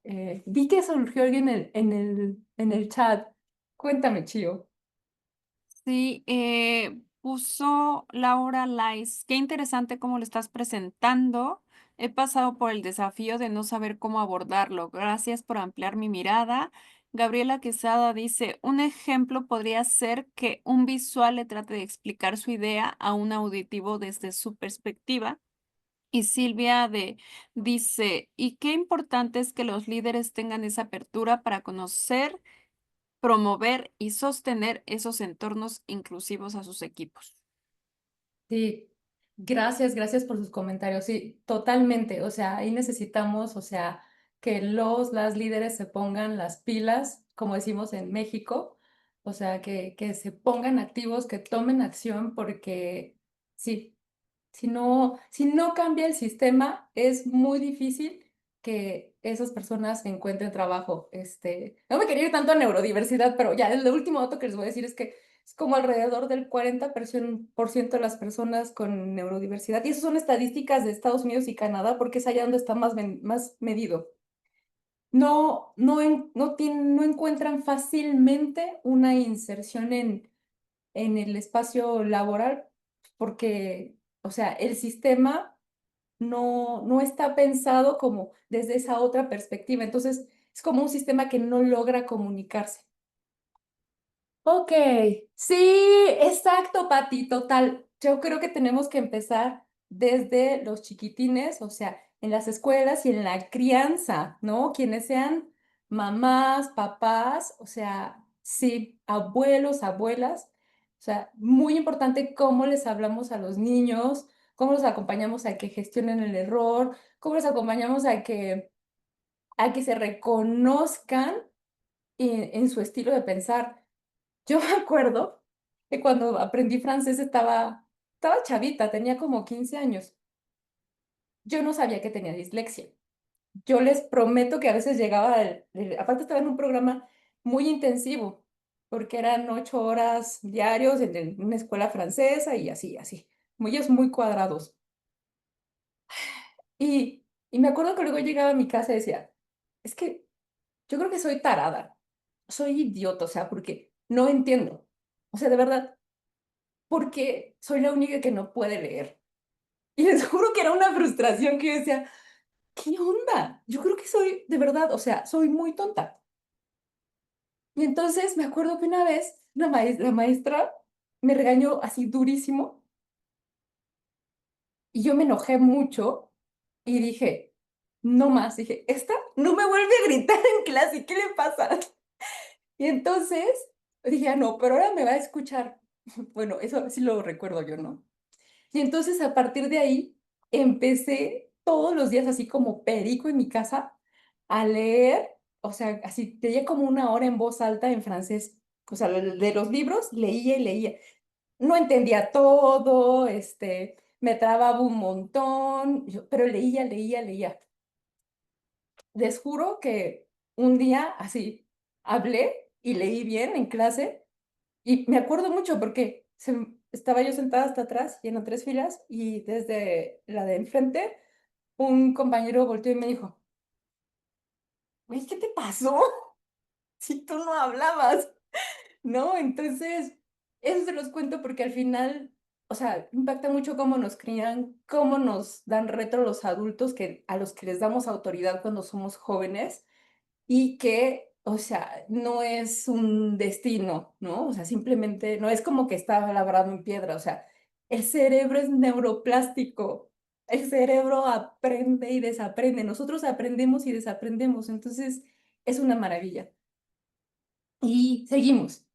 Vi que surgió alguien en el chat. Cuéntame, Chío. Sí, puso Laura Lais. Qué interesante cómo lo estás presentando. He pasado por el desafío de no saber cómo abordarlo. Gracias por ampliar mi mirada. Gabriela Quesada dice, un ejemplo podría ser que un visual le trate de explicar su idea a un auditivo desde su perspectiva. Y dice, y qué importante es que los líderes tengan esa apertura para conocer, promover y sostener esos entornos inclusivos a sus equipos. Sí, gracias por sus comentarios. Sí, totalmente. O sea, ahí necesitamos, o sea, que las líderes se pongan las pilas, como decimos en México, o sea, que se pongan activos, que tomen acción, porque sí, si no cambia el sistema, es muy difícil que esas personas encuentren trabajo. No me quería ir tanto a neurodiversidad, pero ya el último dato que les voy a decir es que es como alrededor del 40% de las personas con neurodiversidad. Y eso son estadísticas de Estados Unidos y Canadá, porque es allá donde está más medido. No encuentran fácilmente una inserción en el espacio laboral porque, o sea, el sistema no está pensado como desde esa otra perspectiva. Entonces, es como un sistema que no logra comunicarse. Ok, sí, exacto, Pati, total. Yo creo que tenemos que empezar desde los chiquitines, o sea, en las escuelas y en la crianza, ¿no? Quienes sean mamás, papás, o sea, sí, abuelos, abuelas, o sea, muy importante cómo les hablamos a los niños, cómo los acompañamos a que gestionen el error, cómo los acompañamos a que se reconozcan en su estilo de pensar. Yo me acuerdo que cuando aprendí francés estaba chavita, tenía como 15 años. Yo no sabía que tenía dislexia. Yo les prometo que a veces llegaba, aparte estaba en un programa muy intensivo, porque eran 8 horas diarios en una escuela francesa y así, así, muy cuadrados. Y me acuerdo que luego llegaba a mi casa y decía, es que yo creo que soy tarada, soy idiota, o sea, porque no entiendo. O sea, de verdad, porque soy la única que no puede leer. Y les juro que era una frustración que yo decía, ¿qué onda? Yo creo que soy, de verdad, o sea, soy muy tonta. Y entonces me acuerdo que una vez la maestra me regañó así durísimo y yo me enojé mucho y dije, no más, dije, esta no me vuelve a gritar en clase, ¿qué le pasa? Y entonces dije, ah, no, pero ahora me va a escuchar. Bueno, eso sí lo recuerdo yo, ¿no? Y entonces a partir de ahí empecé todos los días así como perico en mi casa a leer, o sea, así tenía como 1 hora en voz alta en francés, o sea, de los libros leía y leía. No entendía todo, me trababa un montón, pero leía, leía, leía. Les juro que un día así hablé y leí bien en clase y me acuerdo mucho porque estaba yo sentada hasta atrás y en 3 filas y desde la de enfrente un compañero volteó y me dijo, güey, ¿qué te pasó? Si tú no hablabas, ¿no? Entonces, eso se los cuento porque al final, o sea, impacta mucho cómo nos crían, cómo nos dan retro los adultos a los que les damos autoridad cuando somos jóvenes y que, o sea, no es un destino, ¿no? O sea, simplemente no es como que está labrado en piedra, o sea, el cerebro es neuroplástico, el cerebro aprende y desaprende, nosotros aprendemos y desaprendemos, entonces es una maravilla. Y seguimos.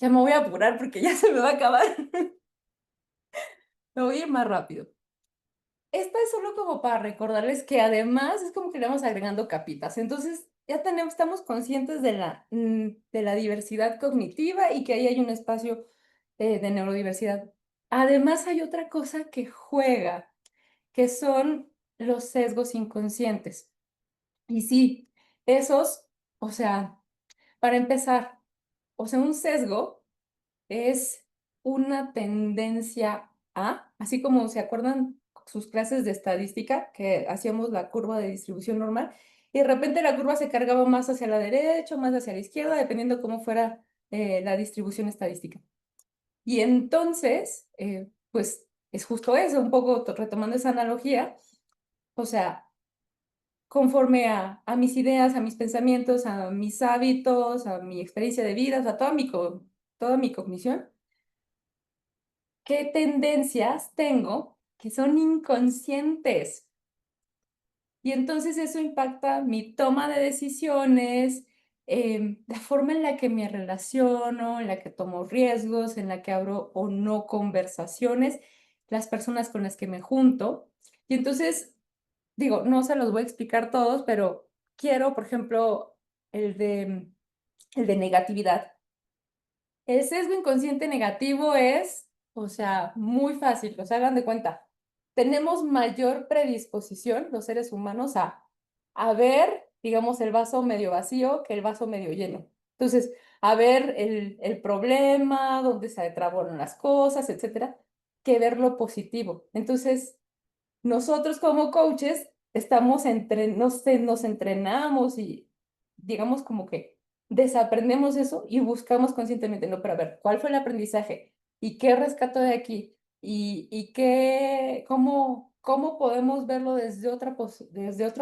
Ya me voy a apurar porque ya se me va a acabar. Me voy a ir más rápido. Esta es solo como para recordarles que además es como que le vamos agregando capitas. Entonces, ya estamos conscientes de la diversidad cognitiva y que ahí hay un espacio de neurodiversidad. Además, hay otra cosa que juega, que son los sesgos inconscientes. Y sí, esos, o sea, para empezar, o sea, un sesgo es una tendencia a, así como se acuerdan sus clases de estadística, que hacíamos la curva de distribución normal, y de repente la curva se cargaba más hacia la derecha o más hacia la izquierda, dependiendo cómo fuera la distribución estadística. Y entonces, pues es justo eso, un poco retomando esa analogía, o sea, conforme a mis ideas, a mis pensamientos, a mis hábitos, a mi experiencia de vida, o sea, toda mi cognición, qué tendencias tengo que son inconscientes. Y entonces eso impacta mi toma de decisiones, la forma en la que me relaciono, en la que tomo riesgos, en la que abro o no conversaciones, las personas con las que me junto. Y entonces, digo, no se los voy a explicar todos, pero quiero, por ejemplo, el de negatividad. El sesgo inconsciente negativo es, o sea, muy fácil, o sea, hagan de cuenta. Tenemos mayor predisposición, los seres humanos, a ver, digamos, el vaso medio vacío que el vaso medio lleno. Entonces, a ver el problema, dónde se trabaron las cosas, etcétera, que ver lo positivo. Entonces, nosotros como coaches nos entrenamos y digamos como que desaprendemos eso y buscamos conscientemente, no, pero a ver, ¿cuál fue el aprendizaje? ¿Y qué rescato de aquí? y cómo podemos verlo desde otra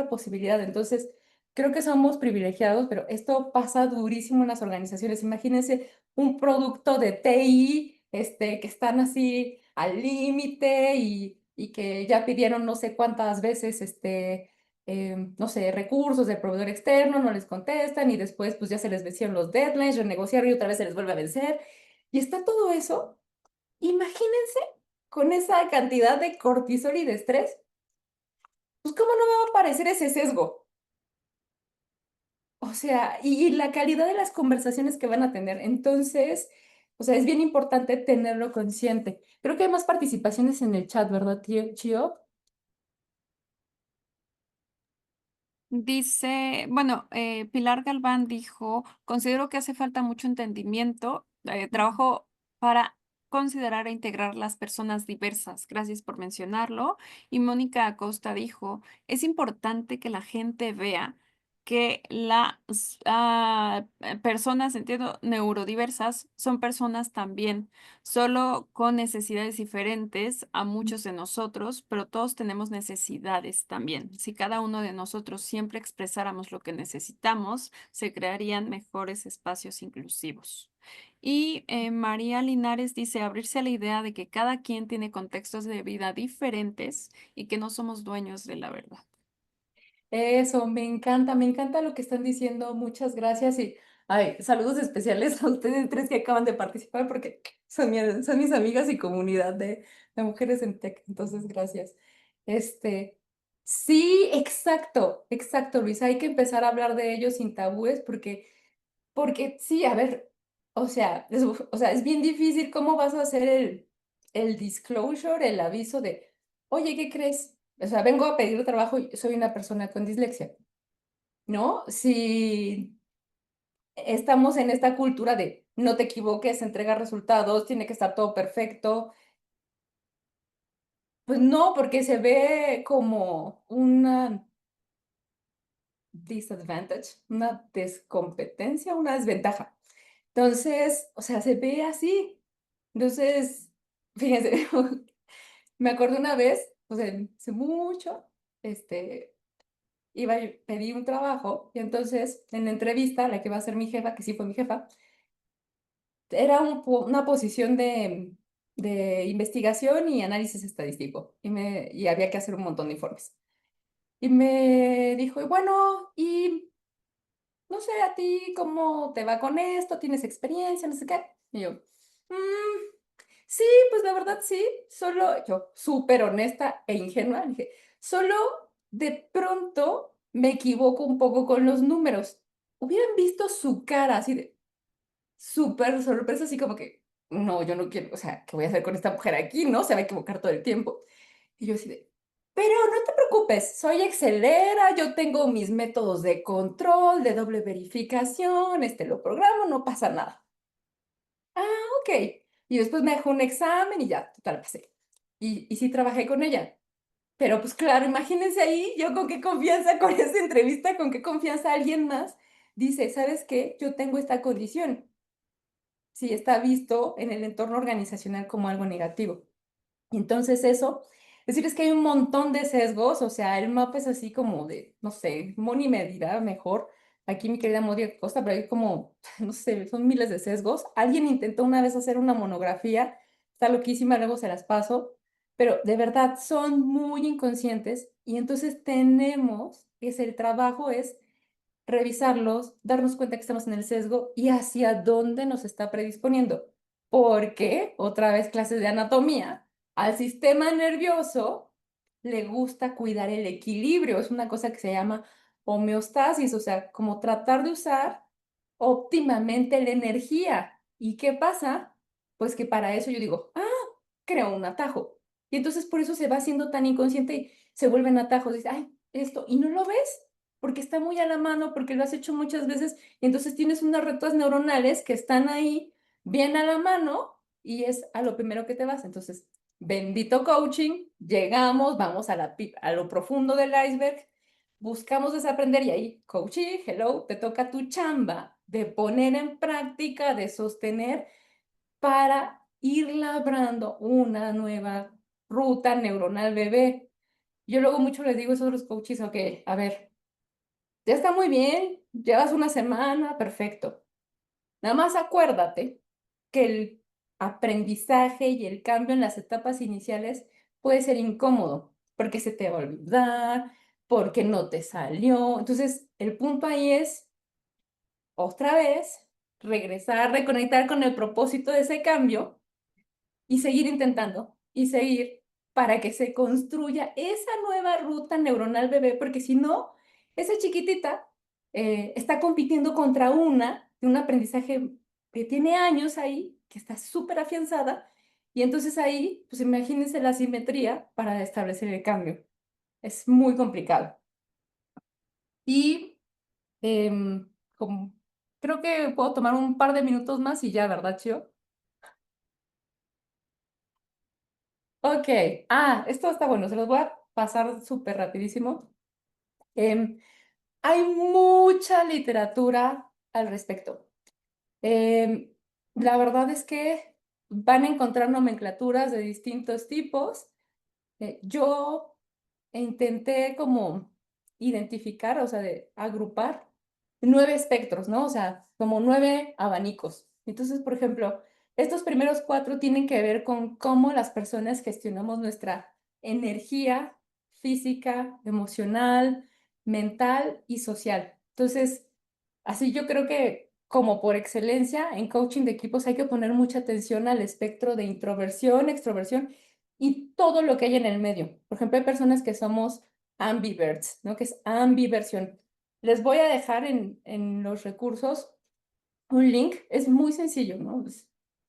posibilidad. Entonces, creo que somos privilegiados, pero esto pasa durísimo en las organizaciones. Imagínense un producto de TI, que están así al límite y que ya pidieron no sé cuántas veces, no sé, recursos del proveedor externo, no les contestan y después pues ya se les vencieron los deadlines, renegociaron y otra vez se les vuelve a vencer. Y está todo eso. Imagínense con esa cantidad de cortisol y de estrés, pues ¿cómo no me va a aparecer ese sesgo? O sea, y la calidad de las conversaciones que van a tener. Entonces, o sea, es bien importante tenerlo consciente. Creo que hay más participaciones en el chat, ¿verdad, tío Chio? Dice, bueno, Pilar Galván dijo, considero que hace falta mucho entendimiento, trabajo para considerar e integrar las personas diversas. Gracias por mencionarlo. Y Mónica Acosta dijo, es importante que la gente vea que las personas, entiendo, neurodiversas son personas también, solo con necesidades diferentes a muchos de nosotros, pero todos tenemos necesidades también. Si cada uno de nosotros siempre expresáramos lo que necesitamos, se crearían mejores espacios inclusivos. Y María Linares dice, abrirse a la idea de que cada quien tiene contextos de vida diferentes y que no somos dueños de la verdad. Eso, me encanta lo que están diciendo, muchas gracias y ay, saludos especiales a ustedes tres que acaban de participar porque son mis amigas y comunidad de mujeres en tech, entonces gracias. Sí, exacto, exacto, Luis, hay que empezar a hablar de ellos sin tabúes porque sí, a ver, o sea, es bien difícil cómo vas a hacer el disclosure, el aviso de, oye, ¿qué crees? O sea, vengo a pedir trabajo y soy una persona con dislexia, ¿no? Si estamos en esta cultura de no te equivoques, entrega resultados, tiene que estar todo perfecto, pues no, porque se ve como una disadvantage, una descompetencia, una desventaja. Entonces, o sea, se ve así. Entonces, fíjense, me acuerdo una vez, o sea, hace mucho, iba y pedí un trabajo y entonces en la entrevista, la que va a ser mi jefa, que sí fue mi jefa, era una posición de investigación y análisis estadístico y había que hacer un montón de informes. Y me dijo, y bueno, y no sé, a ti, ¿cómo te va con esto? ¿Tienes experiencia? No sé qué. Y yo, "Mm, sí, pues la verdad sí, solo yo, súper honesta e ingenua, dije, solo de pronto me equivoco un poco con los números. Hubieran visto su cara así de súper sorpresa, así como que, no, yo no quiero, o sea, ¿qué voy a hacer con esta mujer aquí? ¿No? Se va a equivocar todo el tiempo. Y yo así de, pero no te preocupes, soy excelera, yo tengo mis métodos de control, de doble verificación, lo programo, no pasa nada. Ah, ok. Y después me dejó un examen y ya, total, pasé. Y sí trabajé con ella. Pero pues claro, imagínense ahí, yo con qué confianza con esa entrevista, con qué confianza alguien más dice, ¿sabes qué? Yo tengo esta condición. Sí, está visto en el entorno organizacional como algo negativo. Y entonces eso, decir es que hay un montón de sesgos, o sea, el mapa es así como de, no sé, Moni me dirá mejor, aquí mi querida Moni Costa, pero hay como, no sé, son miles de sesgos. Alguien intentó una vez hacer una monografía, está loquísima, luego se las paso, pero de verdad son muy inconscientes y entonces tenemos, el trabajo es revisarlos, darnos cuenta que estamos en el sesgo y hacia dónde nos está predisponiendo. Porque, otra vez clases de anatomía, al sistema nervioso le gusta cuidar el equilibrio. Es una cosa que se llama homeostasis, o sea, como tratar de usar óptimamente la energía. ¿Y qué pasa? Pues que para eso yo digo, creo un atajo. Y entonces por eso se va haciendo tan inconsciente y se vuelven atajos. Dice, ay, esto, y no lo ves porque está muy a la mano, porque lo has hecho muchas veces, y entonces tienes unas redes neuronales que están ahí bien a la mano y es a lo primero que te vas. Entonces, bendito coaching, llegamos, vamos a lo profundo del iceberg, buscamos desaprender y ahí, coaching, hello, te toca tu chamba de poner en práctica, de sostener para ir labrando una nueva ruta neuronal bebé. Yo luego mucho les digo a esos coaches, ok, a ver, ya está muy bien, llevas una semana, perfecto. Nada más acuérdate que el aprendizaje y el cambio en las etapas iniciales puede ser incómodo, porque se te va a olvidar, porque no te salió. Entonces, el punto ahí es, otra vez, regresar, reconectar con el propósito de ese cambio y seguir intentando y seguir para que se construya esa nueva ruta neuronal bebé, porque si no, esa chiquitita está compitiendo contra una de un aprendizaje que tiene años ahí, que está súper afianzada, y entonces ahí, pues imagínense la simetría para establecer el cambio. Es muy complicado. Y como, creo que puedo tomar un par de minutos más y ya, ¿verdad, Chio? Ok, esto está bueno, se los voy a pasar súper rapidísimo. Em, Hay mucha literatura al respecto. Em, la verdad es que van a encontrar nomenclaturas de distintos tipos. Yo intenté como identificar, o sea, de agrupar 9 espectros, ¿no? O sea, como 9 abanicos. Entonces, por ejemplo, estos primeros 4 tienen que ver con cómo las personas gestionamos nuestra energía física, emocional, mental y social. Entonces, así yo creo que como por excelencia en coaching de equipos hay que poner mucha atención al espectro de introversión, extroversión y todo lo que hay en el medio. Por ejemplo, hay personas que somos ambiverts, ¿no? Que es ambiversión. Les voy a dejar en los recursos un link, es muy sencillo, ¿no?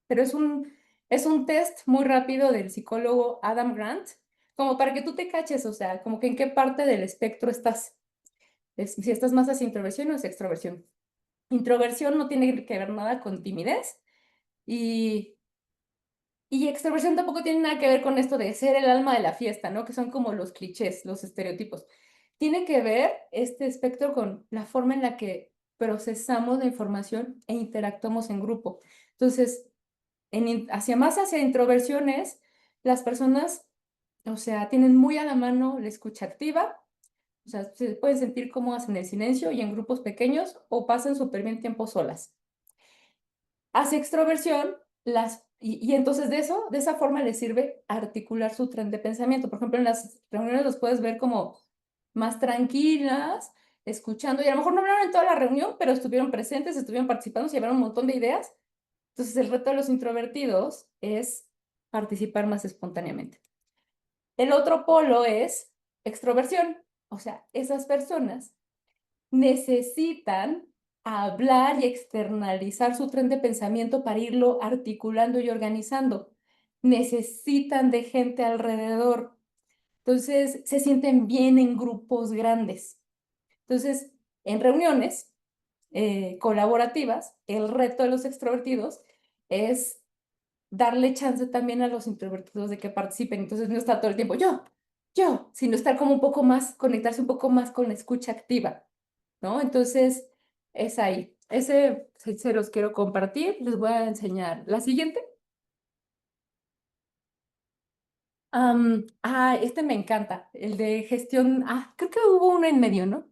Pero es un test muy rápido del psicólogo Adam Grant, como para que tú te caches, o sea, como que en qué parte del espectro estás. Si estás más hacia introversión o hacia extroversión. Introversión no tiene que ver nada con timidez y extroversión tampoco tiene nada que ver con esto de ser el alma de la fiesta, ¿no? Que son como los clichés, los estereotipos. Tiene que ver este espectro con la forma en la que procesamos la información e interactuamos en grupo. Entonces, hacia introversiones, las personas, o sea, tienen muy a la mano la escucha activa, o sea, se pueden sentir cómodas en el silencio y en grupos pequeños o pasan súper bien tiempo solas. Hacia extroversión, y entonces de esa forma les sirve articular su tren de pensamiento. Por ejemplo, en las reuniones los puedes ver como más tranquilas, escuchando, y a lo mejor no hablaron en toda la reunión, pero estuvieron presentes, estuvieron participando, se llevaron un montón de ideas. Entonces, el reto de los introvertidos es participar más espontáneamente. El otro polo es extroversión, o sea, esas personas necesitan hablar y externalizar su tren de pensamiento para irlo articulando y organizando. Necesitan de gente alrededor. Entonces, se sienten bien en grupos grandes. Entonces, en reuniones colaborativas, el reto de los extrovertidos es darle chance también a los introvertidos de que participen. Entonces, no está todo el tiempo sino estar como un poco más, conectarse un poco más con la escucha activa. ¿No? Entonces, es ahí. Ese se los quiero compartir. Les voy a enseñar la siguiente. Este me encanta, el de gestión. Creo que hubo uno en medio, ¿no?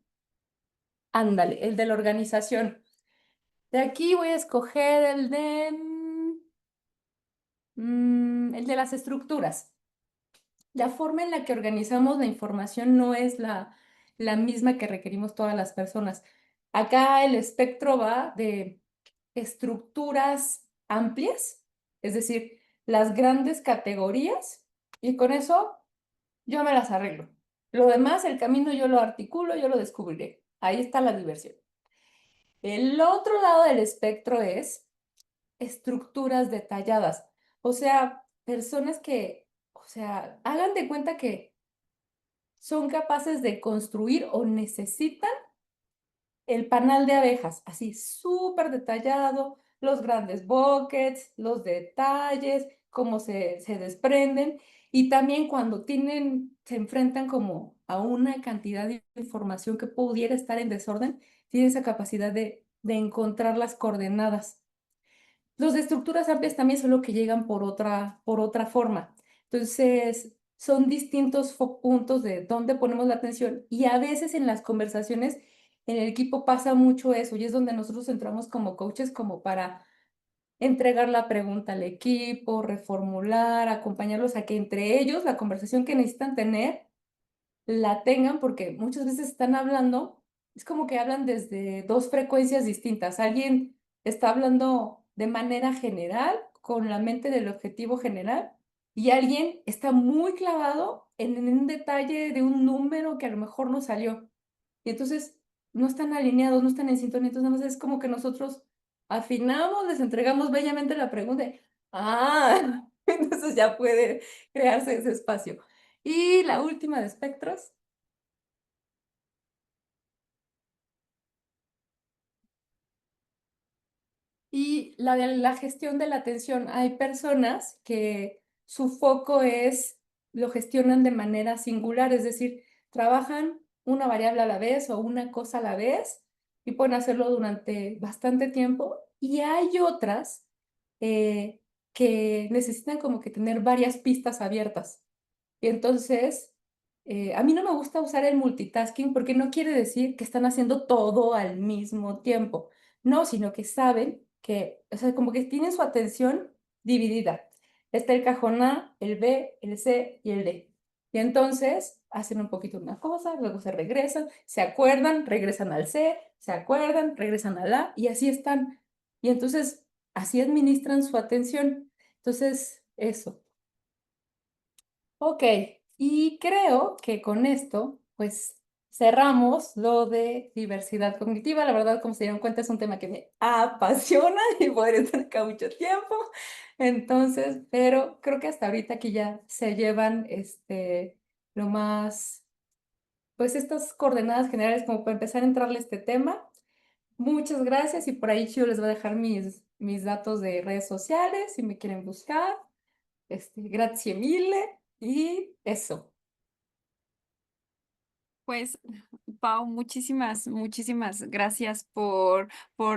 Ándale, el de la organización. De aquí voy a escoger el de las estructuras. La forma en la que organizamos la información no es la misma que requerimos todas las personas. Acá el espectro va de estructuras amplias, es decir, las grandes categorías, y con eso yo me las arreglo. Lo demás, el camino yo lo articulo, yo lo descubriré. Ahí está la diversión. El otro lado del espectro es estructuras detalladas, o sea, personas que, o sea, hagan de cuenta que son capaces de construir o necesitan el panal de abejas, así súper detallado, los grandes buckets, los detalles, cómo se desprenden, y también cuando se enfrentan como a una cantidad de información que pudiera estar en desorden, tienen esa capacidad de encontrar las coordenadas. Los de estructuras amplias también son los que llegan por otra forma. Entonces, son distintos puntos de dónde ponemos la atención y a veces en las conversaciones en el equipo pasa mucho eso y es donde nosotros entramos como coaches como para entregar la pregunta al equipo, reformular, acompañarlos a que entre ellos la conversación que necesitan tener la tengan, porque muchas veces están hablando, es como que hablan desde dos frecuencias distintas. Alguien está hablando de manera general, con la mente del objetivo general, y alguien está muy clavado en un detalle de un número que a lo mejor no salió. Y entonces no están alineados, no están en sintonía. Entonces, nada más es como que nosotros afinamos, les entregamos bellamente la pregunta. Entonces ya puede crearse ese espacio. Y la última de espectros. Y la de la gestión de la atención. Hay personas que su foco lo gestionan de manera singular, es decir, trabajan una variable a la vez o una cosa a la vez y pueden hacerlo durante bastante tiempo. Y hay otras que necesitan como que tener varias pistas abiertas. Y entonces, a mí no me gusta usar el multitasking porque no quiere decir que están haciendo todo al mismo tiempo. No, sino que saben que, o sea, como que tienen su atención dividida. Está el cajón A, el B, el C y el D. Y entonces hacen un poquito una cosa, luego se regresan, se acuerdan, regresan al C, se acuerdan, regresan al A y así están. Y entonces así administran su atención. Entonces, eso. Ok, y creo que con esto, pues cerramos lo de diversidad cognitiva. La verdad, como se dieron cuenta, es un tema que me apasiona y podría estar acá mucho tiempo. Entonces, pero creo que hasta ahorita aquí ya se llevan lo más, pues estas coordenadas generales como para empezar a entrarle a este tema. Muchas gracias y por ahí yo les voy a dejar mis datos de redes sociales si me quieren buscar. Grazie mille y eso. Pues, Pau, muchísimas gracias por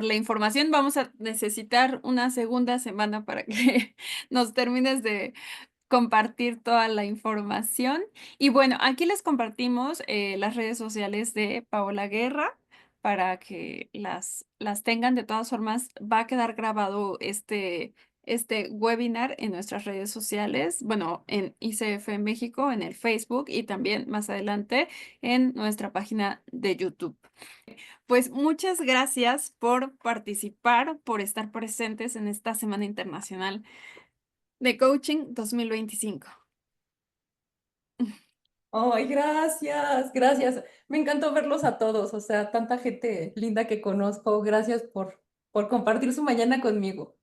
la información. Vamos a necesitar una segunda semana para que nos termines de compartir toda la información. Y bueno, aquí les compartimos las redes sociales de Paola Guerra para que las tengan. De todas formas, va a quedar grabado este webinar en nuestras redes sociales, bueno, en ICF México, en el Facebook y también más adelante en nuestra página de YouTube. Pues muchas gracias por participar, por estar presentes en esta Semana Internacional de Coaching 2025. Ay, gracias, gracias. Me encantó verlos a todos, o sea, tanta gente linda que conozco. Gracias por compartir su mañana conmigo.